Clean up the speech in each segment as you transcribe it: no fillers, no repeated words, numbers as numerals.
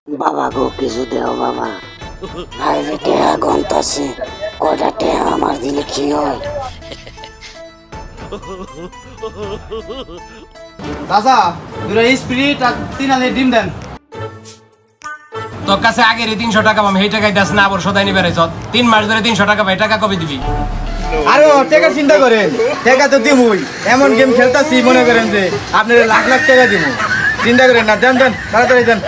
বাবা গো কিছু দেও বাবা। আরে টেহা গন্তাছে, কয়টা টেহা আমার দিলে কি হয়? দাদা দুটো স্পিরিট আর 3 আলি ডিম দেন। তোর কাছে আগের 300 টাকা পাম, সেই টাকাই দাস না আবার সদাই নিবে রেছ। 3 মাস ধরে 300 টাকা পাই, টাকা কবে দিবি? আরে টাকা চিন্তা করেন, টাকা তো দিমুই। এমন গেম খেলতাছি মনে করেন যে আপনারা লাখ লাখ টাকা দিমু। চিন্তা করেন না, দেন দেন তাড়াতাড়ি দেন।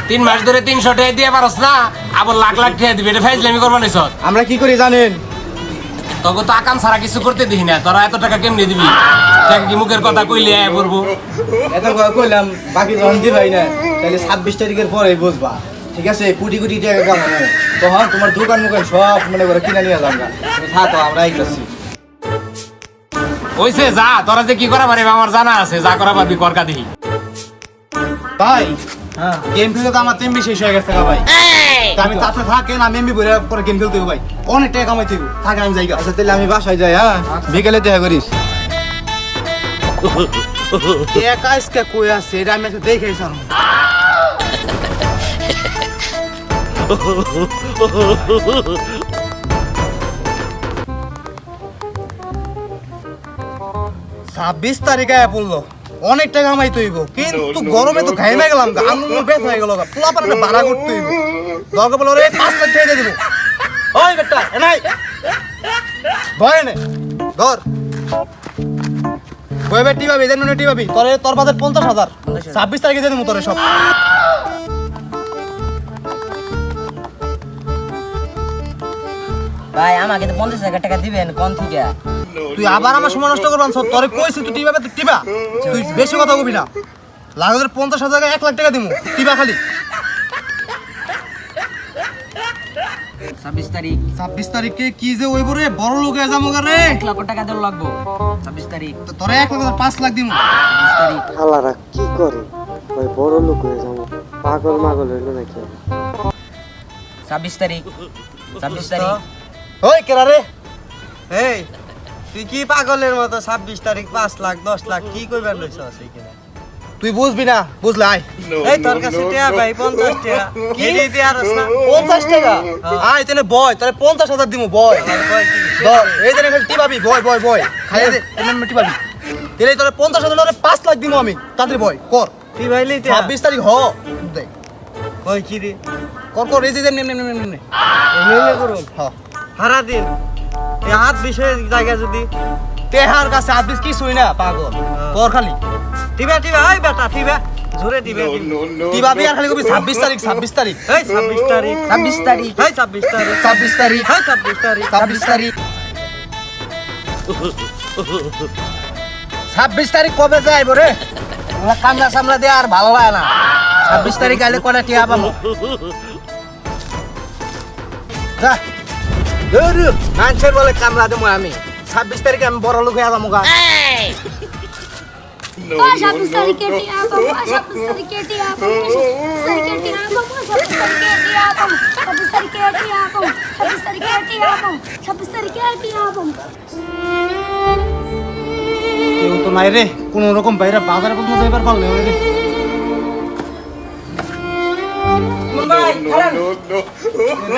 3 মাস ধরে 300 টাকা দিয়ে পারস না, আবার লাখ লাখ টাকা দিবি, এটা ফাইজলামি করবা নাইছ? আমরা কি করি জানেন? তোকে তো আকাম ছাড়া কিছু করতে দিই না, তোরা এত টাকা কেমনে দিবি? টাকা কি মুখের কথা কইলে আয় পড়বো? এত কইলাম, বাকি যখন দিবাই না তাহলে 26 তারিখের পরে বুঝবা। ঠিক আছে, কোটি কোটি টাকা কামাবো, তখন তোমার দোকান মুকান সব মনে করে কিনে নিয়ে যাবো। তুমি থাকো, আমরা আইতাছি। ওইসে যা, তোরা যে কি করা পারবি আমার জানা আছে, যা করা পারবি করকা দিই। ভাই হ্যাঁ, গেম খেলে তো আমার তেমনি শেষ হয়ে গেছে ভাই। তা আমি তাতে থাকেন, আমি এমবি বইরা পরে গেম খেলতে হইব ভাই। অনেক টাকা কামাইতে হইব, থাকেন আমি যাই। আচ্ছা তাহলে আমি বাসায় যাই। হ্যাঁ, বিকেলে দেখা করিস। একা আজকে কই আছে এটা আমি দেখেই সারব। ছাব্বিশ তারিখে পড়লো, অনেক টাকা কামাইতে হইব, কিন্তু গরমে তো ঘাইমে গেলাম, আঙুল বেশ হয়ে গেল, পোলা পারে ভাড়া করতে হইব। দরকার বলে ওরে 5 লাখ টাকা দিয়ে দিব। ওই বেটা এনাই ভয় নে ধর বই বেটি পাবি, দেন টি পাবি। তোর বাজার 50,000, 26 তারিখে দিয়ে দেবো তোরে সব। ভাই আমাকে তো 50,000 টাকা দিবেন কোন থেকে? তুই আবার আমার সময় নষ্ট করবান। তোরে কইছি তুই টিপাবে, তুই টিপা। তুই বেশি কথা কবি না। লাগলে 50,000 টাকা 1 লাখ টাকা দিমু, টিপা খালি। 26 তারিখ 26 তারিখে কি যে ওই বরে বড় লোক হয়ে যাবো রে। 1 লাখ টাকা দেওয়া লাগবো 26 তারিখ। তো তোরে 1 লাখ 5 লাখ দিমু। 26 তারিখ শালারা কি করে, ওই বড় লোক হয়ে যাবো, পাগল মাগল হইলো নাকি? 26 তারিখ 26 তারিখ। ওই কেরা রে? এই তুই কি পাগলের মতো 26 তারিখ 5 লাখ 10 লাখ কি কইবার লইছস এইখানে? তুই বুঝবি না, বুঝলা আয়। এই তোর কাছে টাকা ভাই 50 টাকা কি দিতে আরছ না? 50 টাকা আয় তেনে বয়, তোরে 50,000 দিমু বয়। ধর এই দেনে খালি টিপাবি, বয় বয় বয় খাইয়ে দে, তেনে টিপাবি। তেলে তোরে 50,000 টাকা 5 লাখ দিমু আমি, তাড়াতাড়ি বয় কর। তুই ভাইলি 26 তারিখ হ দে, কই কি রে কর কর এই যে নেম এমএলএ করো হ্যাঁ। সারা দিন এই হাত বিষয়ে জায়গা যদি তেহার কাছে আদিস কিছুই না পাগল, কর খালি টিবা টিবা এই বেটা টিবা জোরে টিবা টিপাবি। আর খালি কবি 26 তারিখ 26 তারিখ এই 26 তারিখ 26 তারিখ এই 26 তারিখ 26 তারিখ এই 26 তারিখ 26 তারিখ 26 তারিখ কবে যাইব রে? ওরা কামলা সামলা দিয়ে আর ভালো লাগে না। 26 তারিখ আইলে কোনা টিয়া পাবো। যা দূর মানুষের বলে কামলা দেবো আমি। 26 তারিখে আমি বড় লোক হয়ে যাবো গা। 26 তারিখে টিয়া পাবো 26 তারিখে টিয়া পাবো 26 তারিখে টিয়া পাবো 26 তারিখে টিয়া পাবো 26 তারিখে টিয়া পাবো 26 তারিখে টিয়া পাবো 26 তারিখে টিয়া পাবো। কেউ তো নাই রে, কোন রকম বাইরে বাজারে পর্যন্ত যাইবার পারলে রে।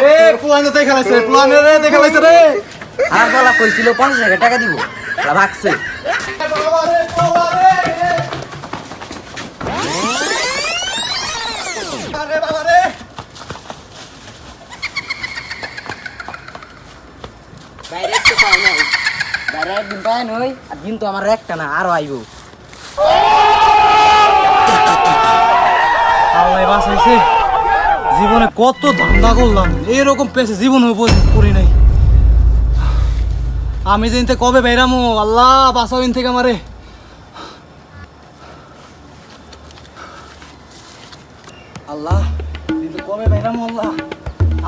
রে পুলানো তাই খেলাইছে, পুলানো রে দেখালাইছে রে। আর বলা কইছিল 50,000 টাকা দিব ভাগছে। আরে বাবা রে, বাইরে তো পাই নাই বাইরে দিন পাই নই আর দিন তো আমার একটা না আরো আইবো। আল্লাহ বাঁচাইছে। জীবনে কত ধান্দা করলাম, এরকম পেছে জীবনে করি নাই। আমি যেতে কবে বেরামো, আল্লাহ বাঁচাও ইন থেকে আমারে। আল্লাহ কিন্তু কবে বেরামো, আল্লাহ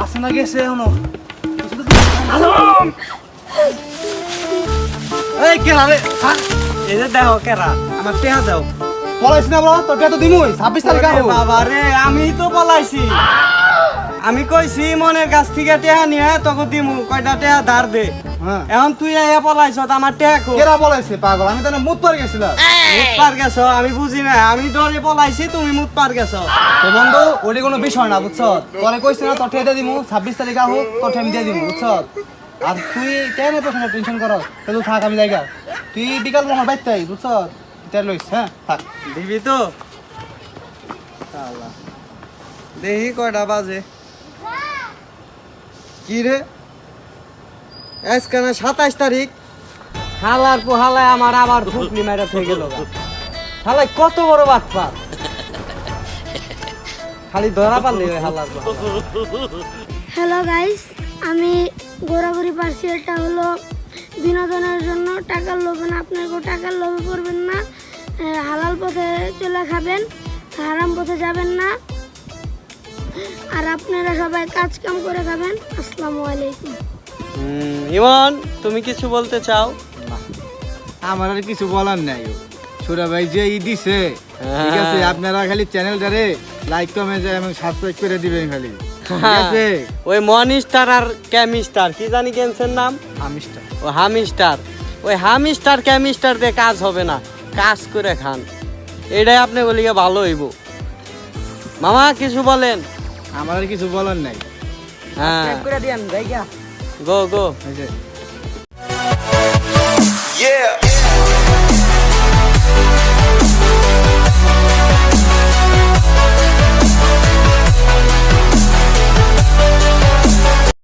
আসে না গেছে এখনো। এই কেরা রে, এই যে দেখো কেরা আমার টেহা দাও। পলাইছি না বলো, তোর তো দিমুই 26 তারিখ আইবো। বাবা রে আমি তো পলাইছি, আমি কইছি মনের কাছ থেকে টেহা নিয়ে তোকে দিমু কয়টা টেহা ধার দে হ্যাঁ এখন তুই আইয়া পলাইছ আমার টেহা কো কেরা বলাইছে পাগল আমি তো মুত পার গেছিলাম মুত পার গেছ আমি বুঝি না আমি ডরে পলাইছি তুমি মুত পার গেছ তো বন্ধু ওটি কোনো বিষয় না বুঝছ তোরে কইছি না তোর ঠেয়ে দিমু 26 তারিখ আহু তোর ঠেয়ে দিয়ে দিমু বুঝছ আর তুই কেন পেছনে টেনশন করস তুই থাক আমি জায়গা তুই বিকাল আমার বাইতে আই বুঝছ এটা লইস হ্যাঁ থাক দিবি তো শালা দেখি কয়টা বাজে কি রে আজকে না 27 তারিখ হালার পোহালায় আমার আবার ফুকলি মাইরা থেকে গেল হালাই কত বড় বাটপা খালি ধরা পারলি ওই হালার হ্যালো গাইস আমি ঘোরাঘুরি পারছি এটা হলো বিনোদনের জন্য টাকার লোভে না আপনাকে টাকার লোভে পড়বেন না হালাল পথে চলে খাবেন হারাম পথে যাবেন না আর আপনারা সবাই কাজ কাম করে খাবেন আসসালামু আলাইকুম ইমন তুমি কিছু বলতে চাও আমার আর কিছু বলার নাই সুরা ভাই যে ই দিছে ঠিক আছে আপনারা খালি চ্যানেলটারে লাইক কমেন্ট এবং সাবস্ক্রাইব করে দিবেন খালি ঠিক আছে ওই মনিস্টার আর ক্যামিস্টার কি জানি কেনছেন নাম আমিষটা ও হামিস্টার ওই হামিস্টার ক্যামিস্টার দিয়ে কাজ হবে না কাজ করে খান এটাই আপনি বলিকে ভালো হইব মামা কিছু বলেন আমার আর কিছু বলার নাই হ্যাঁ গো গো এই যে Yeah.